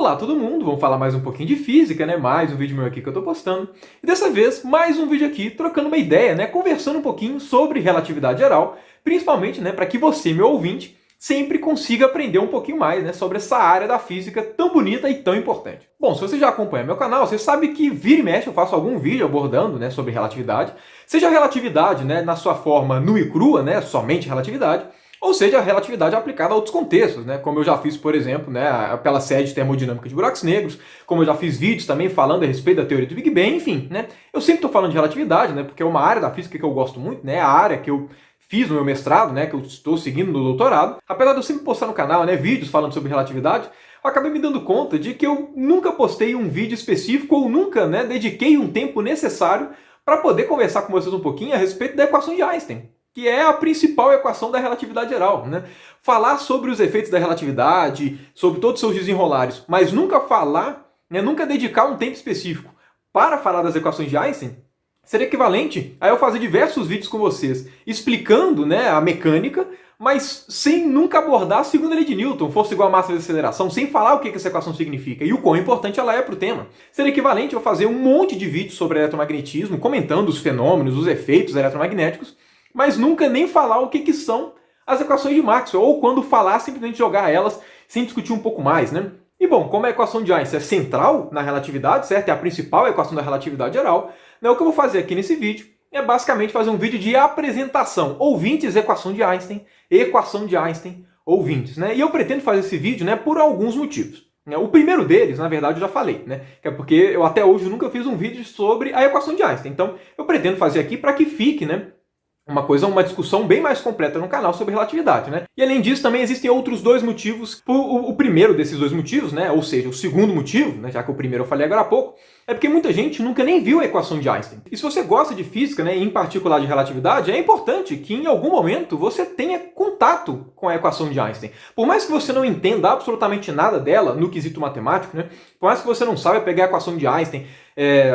Olá todo mundo, vamos falar mais um pouquinho de física, né? Mais um vídeo meu aqui que eu tô postando. E dessa vez, mais um vídeo aqui, trocando uma ideia, né? Conversando um pouquinho sobre relatividade geral, principalmente, né, para que você, meu ouvinte, sempre consiga aprender um pouquinho mais, né, sobre essa área da física tão bonita e tão importante. Bom, se você já acompanha meu canal, você sabe que vira e mexe eu faço algum vídeo abordando, né, sobre relatividade, seja a relatividade, né, na sua forma nua e crua, né, somente relatividade, ou seja, a relatividade aplicada a outros contextos, né? Como eu já fiz, por exemplo, né, pela série de termodinâmica de buracos negros, como eu já fiz vídeos também falando a respeito da teoria do Big Bang, enfim, né? Eu sempre estou falando de relatividade, né, porque é uma área da física que eu gosto muito, né, a área que eu fiz no meu mestrado, né, que eu estou seguindo no doutorado. Apesar de eu sempre postar no canal, né, vídeos falando sobre relatividade, eu acabei me dando conta de que eu nunca postei um vídeo específico ou nunca, né, dediquei um tempo necessário para poder conversar com vocês um pouquinho a respeito da equação de Einstein, que é a principal equação da relatividade geral, né? Falar sobre os efeitos da relatividade, sobre todos os seus desenrolares, mas nunca falar, né, nunca dedicar um tempo específico para falar das equações de Einstein, seria equivalente a eu fazer diversos vídeos com vocês, explicando, né, a mecânica, mas sem nunca abordar a segunda lei de Newton, força igual a massa vezes aceleração, sem falar o que essa equação significa e o quão importante ela é para o tema. Seria equivalente a eu fazer um monte de vídeos sobre eletromagnetismo, comentando os fenômenos, os efeitos eletromagnéticos, mas nunca nem falar o que são as equações de Maxwell, ou quando falar, simplesmente jogar elas sem discutir um pouco mais, né? E bom, como a equação de Einstein é central na relatividade, certo? É a principal equação da relatividade geral, né? O que eu vou fazer aqui nesse vídeo é basicamente fazer um vídeo de apresentação. Ouvintes, equação de Einstein, ouvintes, né? E eu pretendo fazer esse vídeo, né, por alguns motivos. O primeiro deles, na verdade, eu já falei, né? Que é porque eu até hoje nunca fiz um vídeo sobre a equação de Einstein. Então, eu pretendo fazer aqui para que fique, né, uma discussão bem mais completa no canal sobre relatividade, né? E além disso, também existem outros dois motivos. O primeiro desses dois motivos, né, ou seja, o segundo motivo, né, já que o primeiro eu falei agora há pouco, é porque muita gente nunca nem viu a equação de Einstein. E se você gosta de física, né, em particular de relatividade, é importante que em algum momento você tenha contato com a equação de Einstein. Por mais que você não entenda absolutamente nada dela no quesito matemático, né, por mais que você não saiba pegar a equação de Einstein,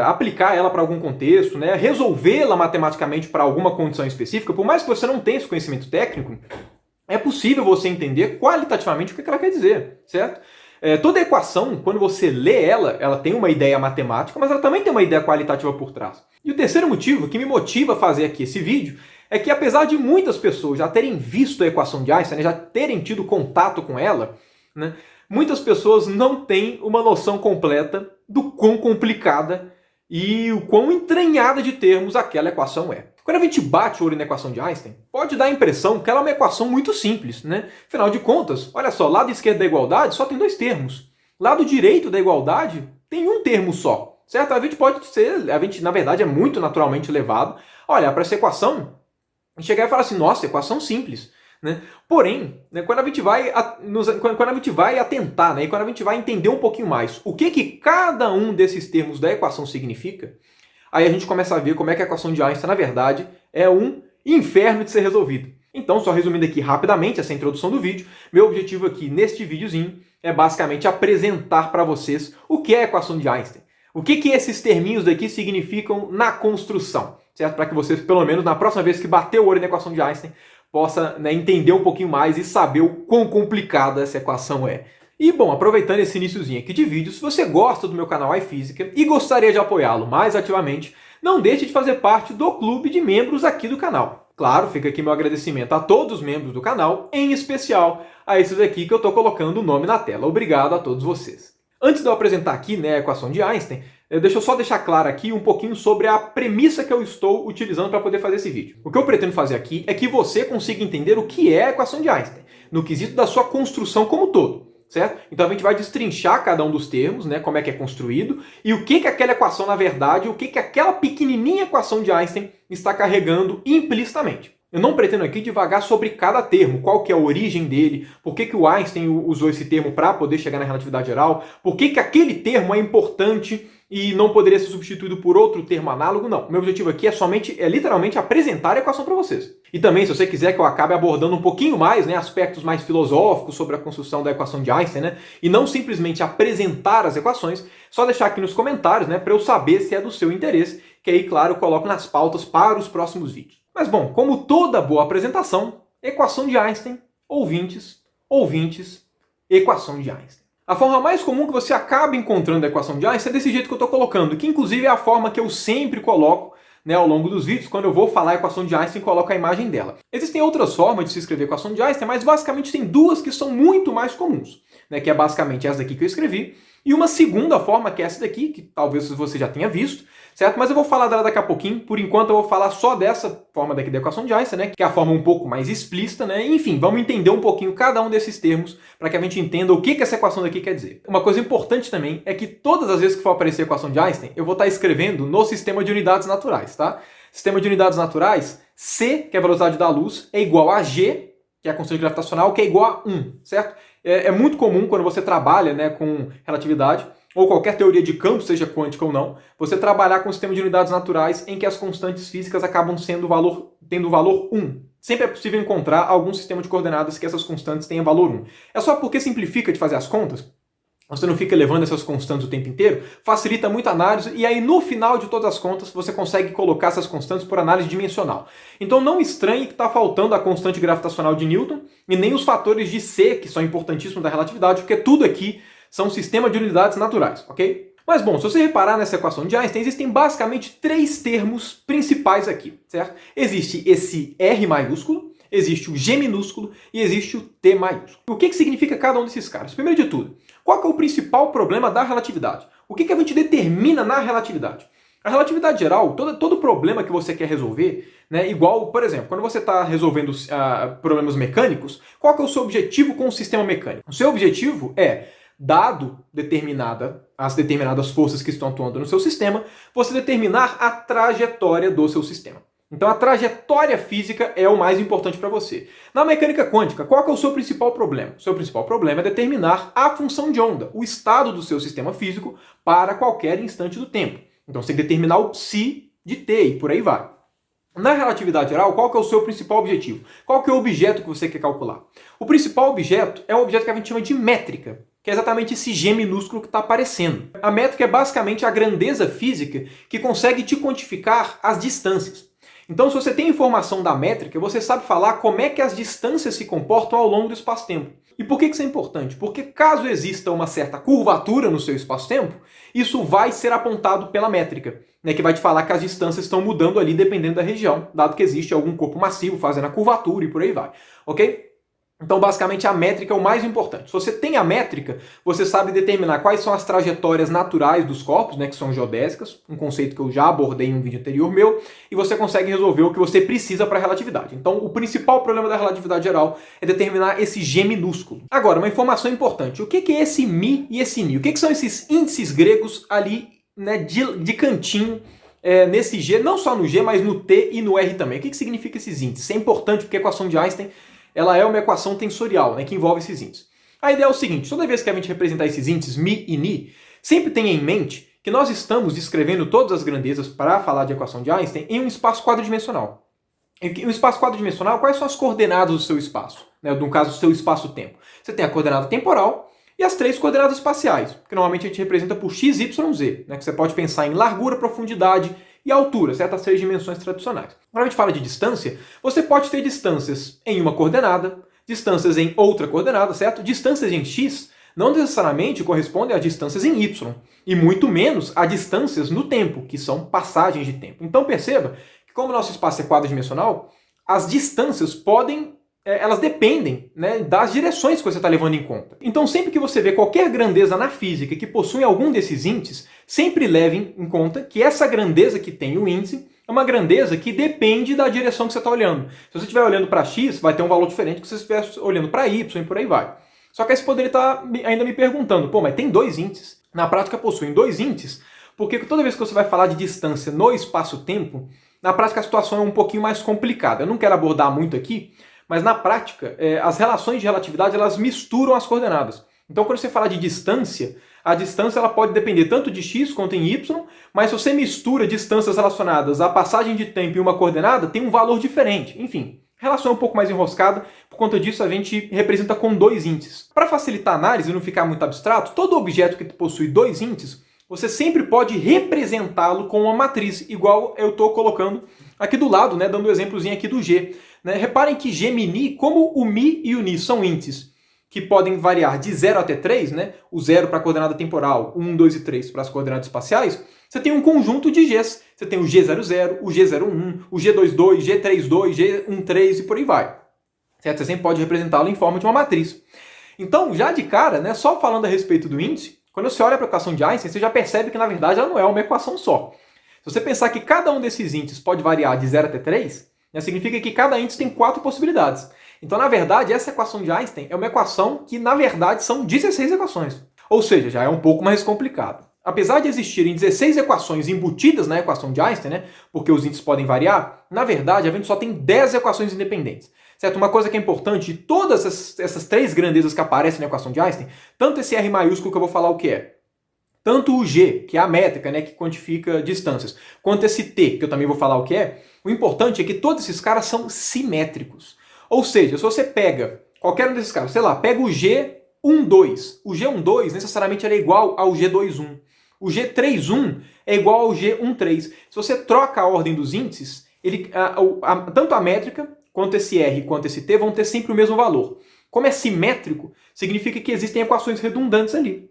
aplicar ela para algum contexto, né, resolvê-la matematicamente para alguma condição específica, por mais que você não tenha esse conhecimento técnico, é possível você entender qualitativamente o que ela quer dizer, certo? Toda equação, quando você lê ela tem uma ideia matemática, mas ela também tem uma ideia qualitativa por trás. E o terceiro motivo que me motiva a fazer aqui esse vídeo é que, apesar de muitas pessoas já terem visto a equação de Einstein, né, já terem tido contato com ela, né, muitas pessoas não têm uma noção completa do quão complicada e o quão entranhada de termos aquela equação é. Quando a gente bate o olho na equação de Einstein, pode dar a impressão que ela é uma equação muito simples, né? Afinal de contas, olha só, lado esquerdo da igualdade só tem dois termos. Lado direito da igualdade tem um termo só, certo? A gente na verdade é muito naturalmente levado a olhar para essa equação e chegar e falar assim, nossa, equação simples. Né? Porém, né, quando a gente vai atentar, né, e quando a gente vai entender um pouquinho mais o que cada um desses termos da equação significa, aí a gente começa a ver como é que a equação de Einstein, na verdade, é um inferno de ser resolvido. Então, só resumindo aqui rapidamente essa introdução do vídeo, meu objetivo aqui neste videozinho é basicamente apresentar para vocês o que é a equação de Einstein. O que esses terminhos daqui significam na construção, certo? Para que vocês, pelo menos na próxima vez que bater o olho na equação de Einstein, possa, né, entender um pouquinho mais e saber o quão complicada essa equação é. E bom, aproveitando esse iniciozinho aqui de vídeo, se você gosta do meu canal iFísica e gostaria de apoiá-lo mais ativamente, não deixe de fazer parte do clube de membros aqui do canal. Claro, fica aqui meu agradecimento a todos os membros do canal, em especial a esses aqui que eu estou colocando o nome na tela. Obrigado a todos vocês. Antes de eu apresentar aqui, né, a equação de Einstein, deixa eu só deixar claro aqui um pouquinho sobre a premissa que eu estou utilizando para poder fazer esse vídeo. O que eu pretendo fazer aqui é que você consiga entender o que é a equação de Einstein, no quesito da sua construção como um todo, certo? Então a gente vai destrinchar cada um dos termos, né, como é que é construído, e o que aquela equação, na verdade, o que aquela pequenininha equação de Einstein está carregando implicitamente. Eu não pretendo aqui divagar sobre cada termo, qual que é a origem dele, por que o Einstein usou esse termo para poder chegar na relatividade geral, por que aquele termo é importante e não poderia ser substituído por outro termo análogo, não. O meu objetivo aqui é literalmente apresentar a equação para vocês. E também, se você quiser que eu acabe abordando um pouquinho mais, né, aspectos mais filosóficos sobre a construção da equação de Einstein, né, e não simplesmente apresentar as equações, só deixar aqui nos comentários, né, para eu saber se é do seu interesse, que aí, claro, eu coloco nas pautas para os próximos vídeos. Mas bom, como toda boa apresentação, equação de Einstein, ouvintes, equação de Einstein. A forma mais comum que você acaba encontrando a equação de Einstein é desse jeito que eu estou colocando, que inclusive é a forma que eu sempre coloco, né, ao longo dos vídeos. Quando eu vou falar a equação de Einstein, coloco a imagem dela. Existem outras formas de se escrever a equação de Einstein, mas basicamente tem duas que são muito mais comuns, né, que é basicamente essa daqui que eu escrevi, e uma segunda forma, que é essa daqui, que talvez você já tenha visto, certo? Mas eu vou falar dela daqui a pouquinho. Por enquanto eu vou falar só dessa forma daqui da equação de Einstein, né? Que é a forma um pouco mais explícita, né? Enfim, vamos entender um pouquinho cada um desses termos para que a gente entenda o que essa equação daqui quer dizer. Uma coisa importante também é que todas as vezes que for aparecer a equação de Einstein, eu vou estar escrevendo no sistema de unidades naturais, tá? Sistema de unidades naturais, C, que é a velocidade da luz, é igual a G, que é a constante gravitacional, que é igual a 1, certo? É muito comum quando você trabalha, né, com relatividade, ou qualquer teoria de campo, seja quântica ou não, você trabalhar com um sistema de unidades naturais em que as constantes físicas acabam tendo o valor 1. Sempre é possível encontrar algum sistema de coordenadas que essas constantes tenham valor 1. É só porque simplifica de fazer as contas, você não fica levando essas constantes o tempo inteiro, facilita muito a análise, e aí no final de todas as contas você consegue colocar essas constantes por análise dimensional. Então não estranhe que está faltando a constante gravitacional de Newton e nem os fatores de C, que são importantíssimos da relatividade, porque tudo aqui são um sistema de unidades naturais, ok? Mas bom, se você reparar nessa equação de Einstein, existem basicamente três termos principais aqui, certo? Existe esse R maiúsculo, existe o G minúsculo e existe o T maiúsculo. O que significa cada um desses caras? Primeiro de tudo, qual que é o principal problema da relatividade? O que a gente determina na relatividade? A relatividade geral, todo problema que você quer resolver, né, igual, por exemplo, quando você está resolvendo problemas mecânicos, qual que é o seu objetivo com o sistema mecânico? O seu objetivo é, dado as determinadas forças que estão atuando no seu sistema, você determinar a trajetória do seu sistema. Então a trajetória física é o mais importante para você. Na mecânica quântica, qual que é o seu principal problema? O seu principal problema é determinar a função de onda, o estado do seu sistema físico para qualquer instante do tempo. Então você tem que determinar o psi de t e por aí vai. Na relatividade geral, qual que é o seu principal objetivo? Qual que é o objeto que você quer calcular? O principal objeto é um objeto que a gente chama de métrica, que é exatamente esse G minúsculo que está aparecendo. A métrica é basicamente a grandeza física que consegue te quantificar as distâncias. Então, se você tem informação da métrica, você sabe falar como é que as distâncias se comportam ao longo do espaço-tempo. E por que isso é importante? Porque caso exista uma certa curvatura no seu espaço-tempo, isso vai ser apontado pela métrica, né, que vai te falar que as distâncias estão mudando ali dependendo da região, dado que existe algum corpo massivo fazendo a curvatura e por aí vai. Ok? Então, basicamente, a métrica é o mais importante. Se você tem a métrica, você sabe determinar quais são as trajetórias naturais dos corpos, né, que são geodésicas, um conceito que eu já abordei em um vídeo anterior meu, e você consegue resolver o que você precisa para a relatividade. Então, o principal problema da relatividade geral é determinar esse G minúsculo. Agora, uma informação importante. O que é esse Mi e esse Ni? O que são esses índices gregos ali, né, de cantinho, nesse G, não só no G, mas no T e no R também? O que significa esses índices? Isso é importante porque a equação de Einstein ela é uma equação tensorial, né, que envolve esses índices. A ideia é o seguinte, toda vez que a gente representar esses índices Mi e Ni, sempre tenha em mente que nós estamos descrevendo todas as grandezas para falar de equação de Einstein em um espaço quadridimensional. Em um espaço quadridimensional, quais são as coordenadas do seu espaço? Né, no caso, do seu espaço-tempo. Você tem a coordenada temporal e as três coordenadas espaciais, que normalmente a gente representa por x, y, z, né, que você pode pensar em largura, profundidade e altura, certas três dimensões tradicionais. Quando a gente fala de distância, você pode ter distâncias em uma coordenada, distâncias em outra coordenada, certo? Distâncias em x não necessariamente correspondem a distâncias em y, e muito menos a distâncias no tempo, que são passagens de tempo. Então perceba que como o nosso espaço é quadridimensional, as distâncias elas dependem, né, das direções que você está levando em conta. Então sempre que você vê qualquer grandeza na física que possui algum desses índices, sempre leve em conta que essa grandeza que tem o índice é uma grandeza que depende da direção que você está olhando. Se você estiver olhando para x, vai ter um valor diferente que se você estiver olhando para y e por aí vai. Só que aí você poderia estar ainda me perguntando, pô, mas tem dois índices? Na prática possuem dois índices, porque toda vez que você vai falar de distância no espaço-tempo, na prática a situação é um pouquinho mais complicada. Eu não quero abordar muito aqui, mas na prática, as relações de relatividade elas misturam as coordenadas. Então quando você fala de distância, a distância ela pode depender tanto de x quanto em y, mas se você mistura distâncias relacionadas à passagem de tempo em uma coordenada, tem um valor diferente. Enfim, a relação é um pouco mais enroscada, por conta disso a gente representa com dois índices. Para facilitar a análise e não ficar muito abstrato, todo objeto que possui dois índices, você sempre pode representá-lo com uma matriz, igual eu estou colocando aqui do lado, né, dando um exemplozinho aqui do G. Né? Reparem que G Mi Ni, como o Mi e o Ni são índices que podem variar de 0 até 3, né? O 0 para a coordenada temporal, 1, 2 e 3 para as coordenadas espaciais, você tem um conjunto de Gs. Você tem o G00, o G01, o G22, G32, G13 e por aí vai. Certo? Você sempre pode representá-lo em forma de uma matriz. Então, já de cara, né, só falando a respeito do índice, quando você olha para a equação de Einstein, você já percebe que, na verdade, ela não é uma equação só. Se você pensar que cada um desses índices pode variar de 0 até 3, né, significa que cada índice tem 4 possibilidades. Então, na verdade, essa equação de Einstein é uma equação que, na verdade, são 16 equações. Ou seja, já é um pouco mais complicado. Apesar de existirem 16 equações embutidas na equação de Einstein, né, porque os índices podem variar, na verdade, a gente só tem 10 equações independentes. Certo? Uma coisa que é importante de todas essas 3 grandezas que aparecem na equação de Einstein, tanto esse R maiúsculo que eu vou falar o que é, tanto o G, que é a métrica, né, que quantifica distâncias, quanto esse T, que eu também vou falar o que é, o importante é que todos esses caras são simétricos. Ou seja, se você pega qualquer um desses caras, sei lá, pega o G12. O G12 necessariamente é igual ao G21. O G31 é igual ao G13. Se você troca a ordem dos índices, tanto a métrica, quanto esse R quanto esse T vão ter sempre o mesmo valor. Como é simétrico, significa que existem equações redundantes ali.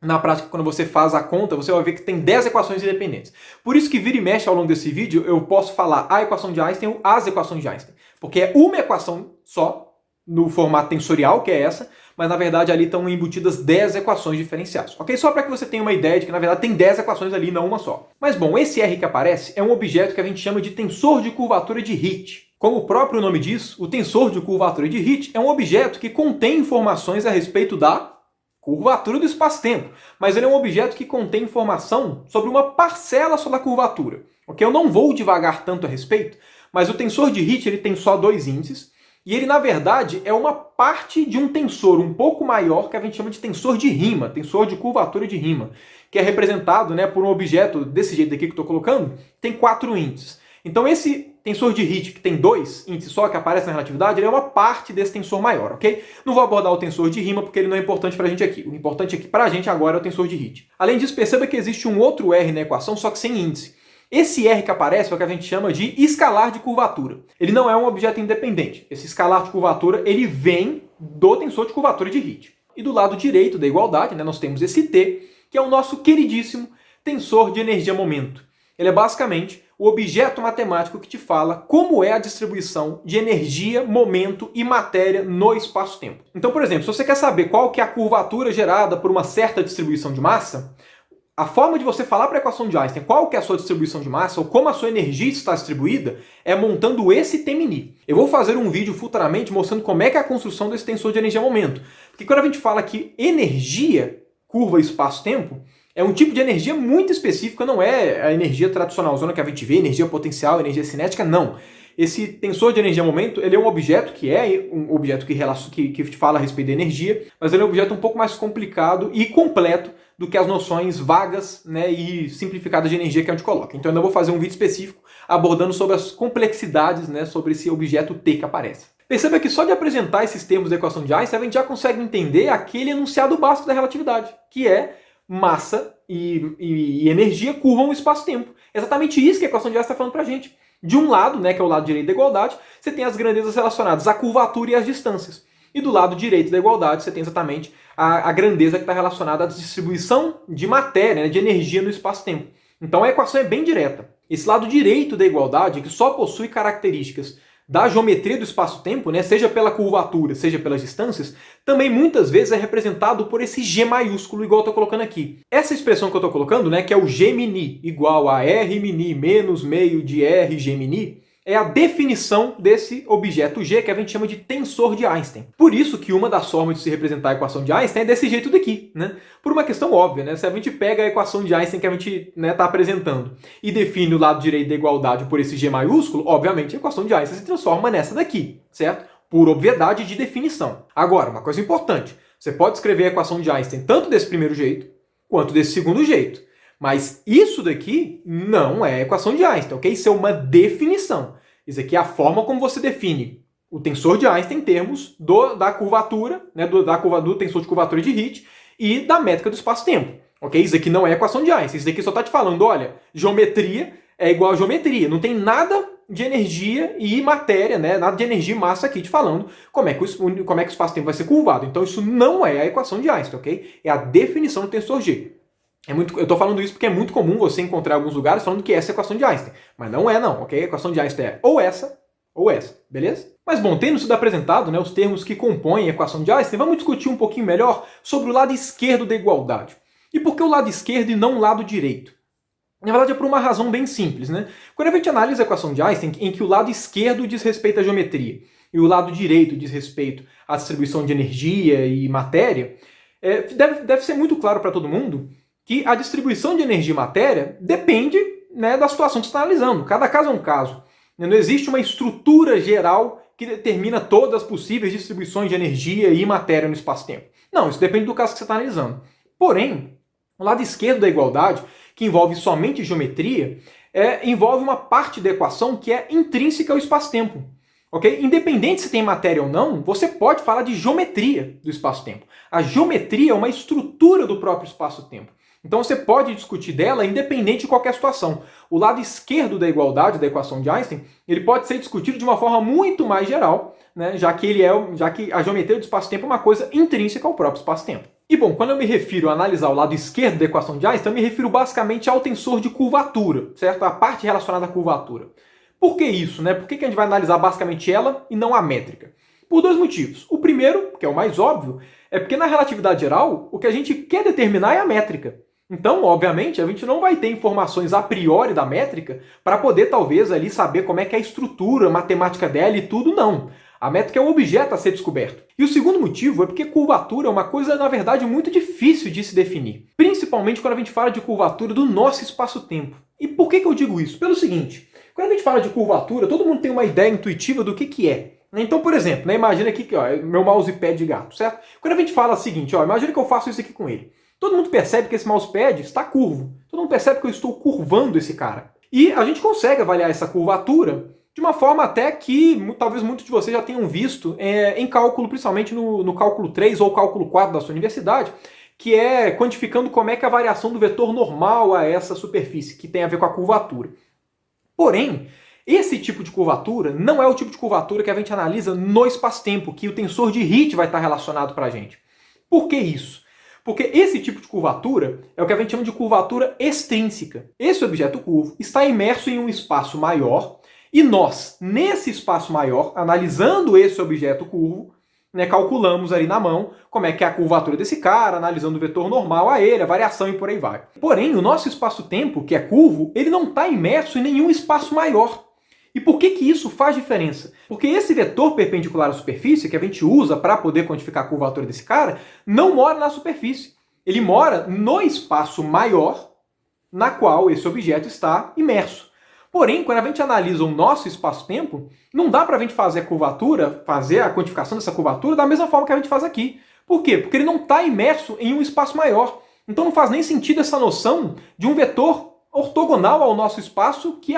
Na prática, quando você faz a conta, você vai ver que tem 10 equações independentes. Por isso que vira e mexe ao longo desse vídeo, eu posso falar a equação de Einstein ou as equações de Einstein. Porque é uma equação só, no formato tensorial, que é essa, mas na verdade ali estão embutidas 10 equações diferenciais. Ok? Só para que você tenha uma ideia de que na verdade tem 10 equações ali, não uma só. Mas bom, esse R que aparece é um objeto que a gente chama de tensor de curvatura de Hit. Como o próprio nome diz, o tensor de curvatura de Hit é um objeto que contém informações a respeito da curvatura do espaço-tempo, mas ele é um objeto que contém informação sobre uma parcela só da curvatura. Ok? Eu não vou devagar tanto a respeito, mas o tensor de Hit ele tem só 2 índices, e ele, na verdade, é uma parte de um tensor um pouco maior que a gente chama de tensor de Riemann, tensor de curvatura de Riemann, que é representado, né, por um objeto desse jeito aqui que eu estou colocando, tem 4 índices. Então esse tensor de Hit, que tem 2 índices só, que aparece na relatividade, ele é uma parte desse tensor maior, ok? Não vou abordar o tensor de Riemann porque ele não é importante pra gente aqui. O importante aqui pra gente agora é o tensor de Hit. Além disso, perceba que existe um outro R na equação, só que sem índice. Esse R que aparece é o que a gente chama de escalar de curvatura. Ele não é um objeto independente. Esse escalar de curvatura, ele vem do tensor de curvatura de Hit. E do lado direito da igualdade, né, nós temos esse T, que é o nosso queridíssimo tensor de energia-momento. Ele é basicamente o objeto matemático que te fala como é a distribuição de energia, momento e matéria no espaço-tempo. Então, por exemplo, se você quer saber qual que é a curvatura gerada por uma certa distribuição de massa, a forma de você falar para a equação de Einstein qual que é a sua distribuição de massa ou como a sua energia está distribuída é montando esse T-mini. Eu vou fazer um vídeo futuramente mostrando como é que é a construção desse tensor de energia-momento. Porque quando a gente fala que energia, curva espaço-tempo, é um tipo de energia muito específica, não é a energia tradicional, zona que a gente vê, energia potencial, energia cinética, não. Esse tensor de energia-momento, ele é um objeto que te fala a respeito da energia, mas ele é um objeto um pouco mais complicado e completo do que as noções vagas, né, e simplificadas de energia que a gente coloca. Então eu ainda vou fazer um vídeo específico abordando sobre as complexidades, né, sobre esse objeto T que aparece. Perceba que só de apresentar esses termos da equação de Einstein, a gente já consegue entender aquele enunciado básico da relatividade, que é massa e energia curvam o espaço-tempo. Exatamente isso que a equação de Einstein está falando para a gente. De um lado, né, que é o lado direito da igualdade, você tem as grandezas relacionadas à curvatura e às distâncias. E do lado direito da igualdade, você tem exatamente a grandeza que está relacionada à distribuição de matéria, né, de energia no espaço-tempo. Então a equação é bem direta. Esse lado direito da igualdade, que só possui características da geometria do espaço-tempo, né, seja pela curvatura, seja pelas distâncias, também muitas vezes é representado por esse G maiúsculo, igual eu estou colocando aqui. Essa expressão que eu estou colocando, né, que é o G mini, igual a R mini menos meio de R G mini, é a definição desse objeto G, que a gente chama de tensor de Einstein. Por isso que uma das formas de se representar a equação de Einstein é desse jeito daqui, né? Por uma questão óbvia, né? Se a gente pega a equação de Einstein que a gente está apresentando e define o lado direito da igualdade por esse G maiúsculo, obviamente a equação de Einstein se transforma nessa daqui, certo? Por obviedade de definição. Agora, uma coisa importante, você pode escrever a equação de Einstein tanto desse primeiro jeito, quanto desse segundo jeito. Mas isso daqui não é a equação de Einstein, ok? Isso é uma definição. Isso aqui é a forma como você define o tensor de Einstein em termos da curvatura, né, do tensor de curvatura de Hit e da métrica do espaço-tempo. Ok? Isso aqui não é a equação de Einstein. Isso daqui só está te falando, olha, geometria é igual a geometria. Não tem nada de energia e matéria, né? Nada de energia e massa aqui te falando como é que o espaço-tempo vai ser curvado. Então isso não é a equação de Einstein, ok? É a definição do tensor G. Eu estou falando isso porque é muito comum você encontrar em alguns lugares falando que essa é a equação de Einstein. Mas não é não, ok? A equação de Einstein é ou essa, beleza? Mas bom, tendo sido apresentado, né, os termos que compõem a equação de Einstein, vamos discutir um pouquinho melhor sobre o lado esquerdo da igualdade. E por que o lado esquerdo e não o lado direito? Na verdade é por uma razão bem simples, né? Quando a gente analisa a equação de Einstein, em que o lado esquerdo diz respeito à geometria e o lado direito diz respeito à distribuição de energia e matéria, deve ser muito claro para todo mundo que a distribuição de energia e matéria depende, né, da situação que você está analisando. Cada caso é um caso. Não existe uma estrutura geral que determina todas as possíveis distribuições de energia e matéria no espaço-tempo. Não, isso depende do caso que você está analisando. Porém, o lado esquerdo da igualdade, que envolve somente geometria, envolve uma parte da equação que é intrínseca ao espaço-tempo. Okay? Independente se tem matéria ou não, você pode falar de geometria do espaço-tempo. A geometria é uma estrutura do próprio espaço-tempo. Então você pode discutir dela independente de qualquer situação. O lado esquerdo da igualdade, da equação de Einstein, ele pode ser discutido de uma forma muito mais geral, né, já que a geometria do espaço-tempo é uma coisa intrínseca ao próprio espaço-tempo. E bom, quando eu me refiro a analisar o lado esquerdo da equação de Einstein, eu me refiro basicamente ao tensor de curvatura, certo? A parte relacionada à curvatura. Por que isso, né? Por que a gente vai analisar basicamente ela e não a métrica? Por dois motivos. O primeiro, que é o mais óbvio, é porque na relatividade geral, o que a gente quer determinar é a métrica. Então, obviamente, a gente não vai ter informações a priori da métrica para poder, talvez, ali saber como é que é a estrutura, a matemática dela e tudo, não. A métrica é um objeto a ser descoberto. E o segundo motivo é porque curvatura é uma coisa, na verdade, muito difícil de se definir. Principalmente quando a gente fala de curvatura do nosso espaço-tempo. E por que eu digo isso? Pelo seguinte, quando a gente fala de curvatura, todo mundo tem uma ideia intuitiva do que é. Então, por exemplo, né, imagina aqui que meu mousepad de gato, certo? Quando a gente fala o seguinte, imagina que eu faço isso aqui com ele. Todo mundo percebe que esse mousepad está curvo. Todo mundo percebe que eu estou curvando esse cara. E a gente consegue avaliar essa curvatura de uma forma até que talvez muitos de vocês já tenham visto em cálculo, principalmente no cálculo 3 ou cálculo 4 da sua universidade, que é quantificando como é que é a variação do vetor normal a essa superfície, que tem a ver com a curvatura. Porém, esse tipo de curvatura não é o tipo de curvatura que a gente analisa no espaço-tempo, que o tensor de Hit vai estar relacionado para a gente. Por que isso? Porque esse tipo de curvatura é o que a gente chama de curvatura extrínseca. Esse objeto curvo está imerso em um espaço maior e nós, nesse espaço maior, analisando esse objeto curvo, né, calculamos ali na mão como é que é a curvatura desse cara, analisando o vetor normal a ele, a variação e por aí vai. Porém, o nosso espaço-tempo, que é curvo, ele não está imerso em nenhum espaço maior. E por que isso faz diferença? Porque esse vetor perpendicular à superfície, que a gente usa para poder quantificar a curvatura desse cara, não mora na superfície. Ele mora no espaço maior na qual esse objeto está imerso. Porém, quando a gente analisa o nosso espaço-tempo, não dá para a gente fazer a curvatura, fazer a quantificação dessa curvatura da mesma forma que a gente faz aqui. Por quê? Porque ele não está imerso em um espaço maior. Então não faz nem sentido essa noção de um vetor ortogonal ao nosso espaço que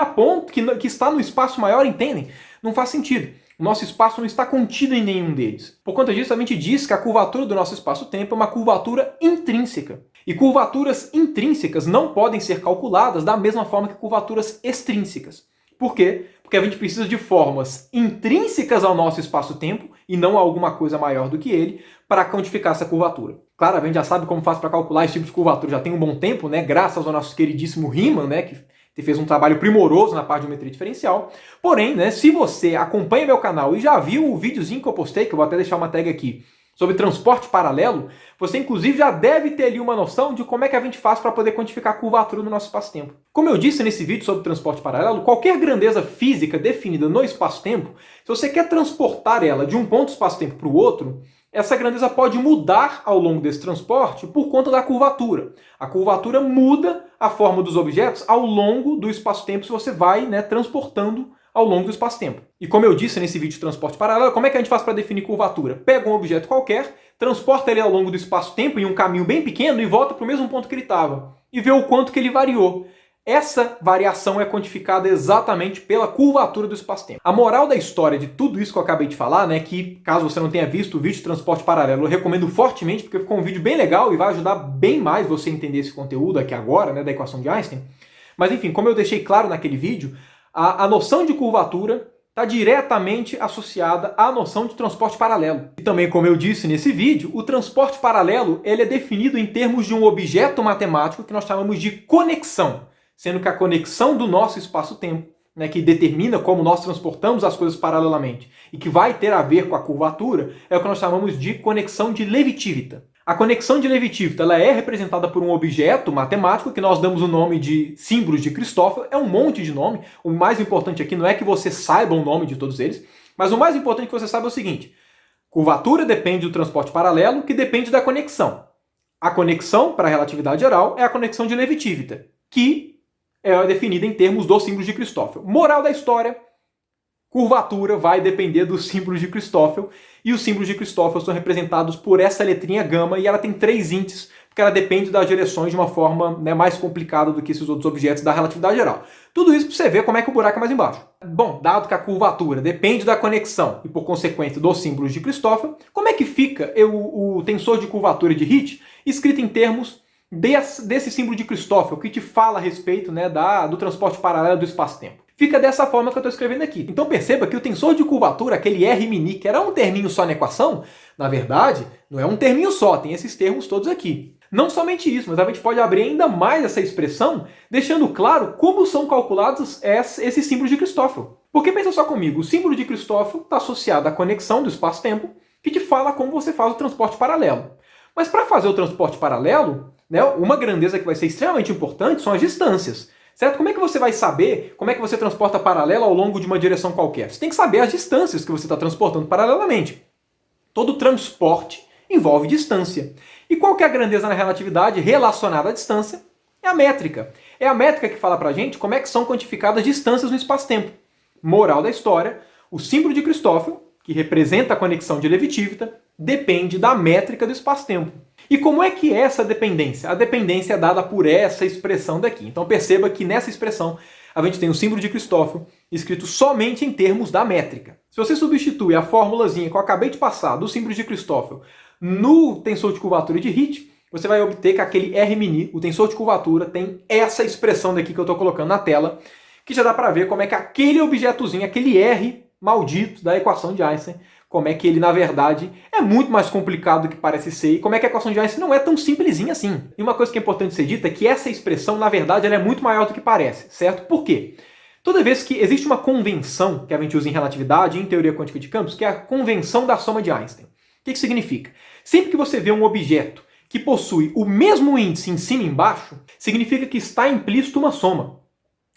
está no espaço maior, entendem? Não faz sentido. O nosso espaço não está contido em nenhum deles. Por conta disso, a gente diz que a curvatura do nosso espaço-tempo é uma curvatura intrínseca. E curvaturas intrínsecas não podem ser calculadas da mesma forma que curvaturas extrínsecas. Por quê? Porque a gente precisa de formas intrínsecas ao nosso espaço-tempo e não a alguma coisa maior do que ele para quantificar essa curvatura. Claro, a gente já sabe como faz para calcular esse tipo de curvatura já tem um bom tempo, né? Graças ao nosso queridíssimo Riemann, né? Que fez um trabalho primoroso na parte de geometria diferencial. Porém, né, se você acompanha meu canal e já viu o videozinho que eu postei, que eu vou até deixar uma tag aqui, sobre transporte paralelo, você inclusive já deve ter ali uma noção de como é que a gente faz para poder quantificar a curvatura do nosso espaço-tempo. Como eu disse nesse vídeo sobre transporte paralelo, qualquer grandeza física definida no espaço-tempo, se você quer transportar ela de um ponto do espaço-tempo para o outro, essa grandeza pode mudar ao longo desse transporte por conta da curvatura. A curvatura muda a forma dos objetos ao longo do espaço-tempo se você vai, né, transportando ao longo do espaço-tempo. E como eu disse nesse vídeo de transporte paralelo, como é que a gente faz para definir curvatura? Pega um objeto qualquer, transporta ele ao longo do espaço-tempo em um caminho bem pequeno e volta para o mesmo ponto que ele estava. E vê o quanto que ele variou. Essa variação é quantificada exatamente pela curvatura do espaço-tempo. A moral da história de tudo isso que eu acabei de falar, né, que caso você não tenha visto o vídeo de transporte paralelo, eu recomendo fortemente, porque ficou um vídeo bem legal e vai ajudar bem mais você a entender esse conteúdo aqui agora, né, da equação de Einstein. Mas enfim, como eu deixei claro naquele vídeo, a noção de curvatura está diretamente associada à noção de transporte paralelo. E também, como eu disse nesse vídeo, o transporte paralelo ele é definido em termos de um objeto matemático que nós chamamos de conexão, sendo que a conexão do nosso espaço-tempo, né, que determina como nós transportamos as coisas paralelamente e que vai ter a ver com a curvatura, é o que nós chamamos de conexão de Levi-Civita. A conexão de Levi-Civita ela é representada por um objeto matemático que nós damos o nome de símbolos de Cristófilo. É um monte de nome. O mais importante aqui não é que você saiba o nome de todos eles, mas o mais importante que você saiba é o seguinte: curvatura depende do transporte paralelo, que depende da conexão. A conexão, para a relatividade geral, é a conexão de Levi-Civita, que é definida em termos dos símbolos de Cristófilo. Moral da história: curvatura vai depender dos símbolos de Cristófilo, e os símbolos de Cristófilo são representados por essa letrinha gama, e ela tem 3 índices, porque ela depende das direções de uma forma, né, mais complicada do que esses outros objetos da relatividade geral. Tudo isso para você ver como é que o buraco é mais embaixo. Bom, dado que a curvatura depende da conexão e, por consequência, dos símbolos de Cristófilo, como é que fica o tensor de curvatura de Hit escrito em termos desse símbolo de Cristófilo, que te fala a respeito, né, do transporte paralelo do espaço-tempo? Fica dessa forma que eu estou escrevendo aqui. Então perceba que o tensor de curvatura, aquele R mini, que era um terminho só na equação, na verdade, não é um terminho só, tem esses termos todos aqui. Não somente isso, mas a gente pode abrir ainda mais essa expressão, deixando claro como são calculados esses símbolos de Cristófilo. Porque pensa só comigo, o símbolo de Cristófilo está associado à conexão do espaço-tempo, que te fala como você faz o transporte paralelo. Mas para fazer o transporte paralelo, né, uma grandeza que vai ser extremamente importante são as distâncias. Certo? Como é que você vai saber como é que você transporta paralelo ao longo de uma direção qualquer? Você tem que saber as distâncias que você está transportando paralelamente. Todo transporte envolve distância. E qual que é a grandeza na relatividade relacionada à distância? É a métrica. É a métrica que fala pra gente como é que são quantificadas distâncias no espaço-tempo. Moral da história: o símbolo de Cristófilo, que representa a conexão de Levi-Civita, depende da métrica do espaço-tempo. E como é que é essa dependência? A dependência é dada por essa expressão daqui. Então perceba que nessa expressão a gente tem o símbolo de Cristófilo escrito somente em termos da métrica. Se você substitui a formulazinha que eu acabei de passar do símbolo de Cristófilo no tensor de curvatura de Hit, você vai obter que aquele R mini, o tensor de curvatura, tem essa expressão daqui que eu estou colocando na tela, que já dá para ver como é que aquele objetozinho, aquele R maldito da equação de Einstein, como é que ele, na verdade, é muito mais complicado do que parece ser, e como é que a equação de Einstein não é tão simplesinha assim. E uma coisa que é importante ser dita é que essa expressão, na verdade, ela é muito maior do que parece, certo? Por quê? Toda vez que existe uma convenção que a gente usa em relatividade e em teoria quântica de campos, que é a convenção da soma de Einstein. O que isso significa? Sempre que você vê um objeto que possui o mesmo índice em cima e embaixo, significa que está implícito uma soma.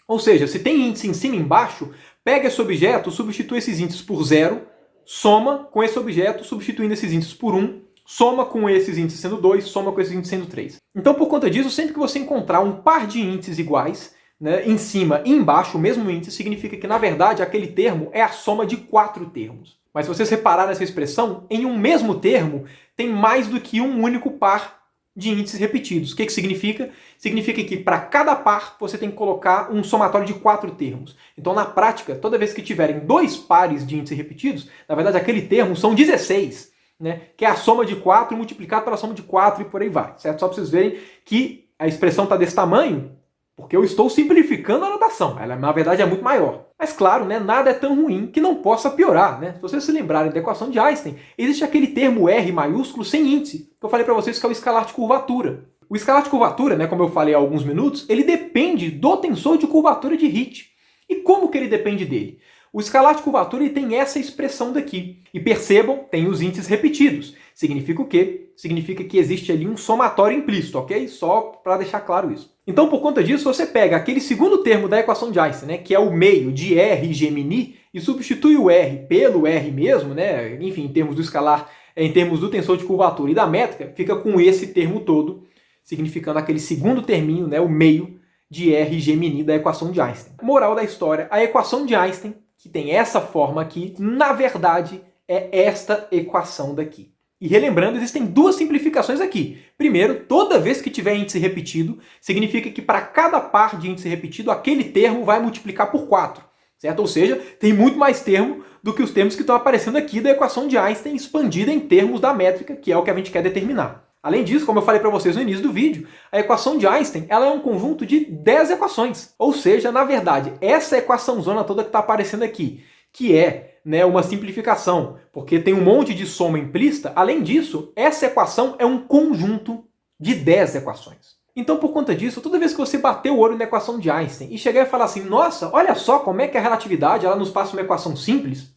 Ou seja, se tem índice em cima e embaixo, pega esse objeto, substitui esses índices por 0, soma com esse objeto, substituindo esses índices por 1, soma com esses índices sendo 2, soma com esses índices sendo 3. Então, por conta disso, sempre que você encontrar um par de índices iguais, né, em cima e embaixo, o mesmo índice, significa que, na verdade, aquele termo é a soma de 4 termos. Mas se vocês repararem nessa expressão, em um mesmo termo, tem mais do que um único par de índices repetidos. O que significa? Significa que para cada par você tem que colocar um somatório de 4 termos. Então, na prática, toda vez que tiverem 2 pares de índices repetidos, na verdade aquele termo são 16, né? Que é a soma de 4 multiplicado pela soma de 4 e por aí vai, certo? Só para vocês verem que a expressão está desse tamanho, porque eu estou simplificando a notação. Ela, na verdade, é muito maior. Mas, claro, né, nada é tão ruim que não possa piorar. Né? Se vocês se lembrarem da equação de Einstein, existe aquele termo R maiúsculo sem índice, que eu falei para vocês que é o escalar de curvatura. O escalar de curvatura, né, como eu falei há alguns minutos, ele depende do tensor de curvatura de Hit. E como que ele depende dele? O escalar de curvatura ele tem essa expressão daqui. E percebam, tem os índices repetidos. Significa o quê? Significa que existe ali um somatório implícito, ok? Só para deixar claro isso. Então, por conta disso, você pega aquele segundo termo da equação de Einstein, né, que é o meio de R e G mini, e substitui o R pelo R mesmo, né, enfim, em termos do escalar, em termos do tensor de curvatura e da métrica, fica com esse termo todo, significando aquele segundo terminho, né, o meio de R e G mini da equação de Einstein. Moral da história, a equação de Einstein, que tem essa forma aqui, na verdade, é esta equação daqui. E relembrando, existem 2 simplificações aqui. Primeiro, toda vez que tiver índice repetido, significa que para cada par de índice repetido, aquele termo vai multiplicar por 4. Certo? Ou seja, tem muito mais termo do que os termos que estão aparecendo aqui da equação de Einstein expandida em termos da métrica, que é o que a gente quer determinar. Além disso, como eu falei para vocês no início do vídeo, a equação de Einstein ela é um conjunto de 10 equações. Ou seja, na verdade, essa equaçãozona toda que está aparecendo aqui, que é, né, uma simplificação, porque tem um monte de soma implícita, além disso, essa equação é um conjunto de 10 equações. Então, por conta disso, toda vez que você bater o olho na equação de Einstein e chegar e falar assim, nossa, olha só como é que a relatividade ela nos passa uma equação simples,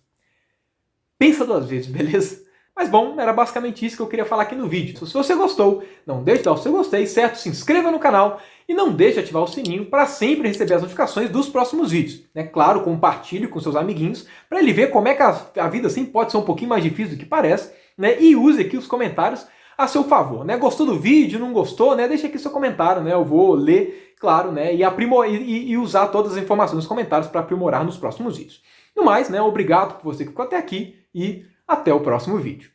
pensa duas vezes, beleza? Mas bom, era basicamente isso que eu queria falar aqui no vídeo. Se você gostou, não deixe de dar o seu gostei, certo? Se inscreva no canal e não deixe de ativar o sininho para sempre receber as notificações dos próximos vídeos. Né? Claro, compartilhe com seus amiguinhos para ele ver como é que a vida assim pode ser um pouquinho mais difícil do que parece, né? E use aqui os comentários a seu favor, né? Gostou do vídeo, não gostou, né? Deixa aqui seu comentário, né? Eu vou ler, claro, né? E usar todas as informações nos comentários para aprimorar nos próximos vídeos. No mais, né? Obrigado por você que ficou até aqui e até o próximo vídeo.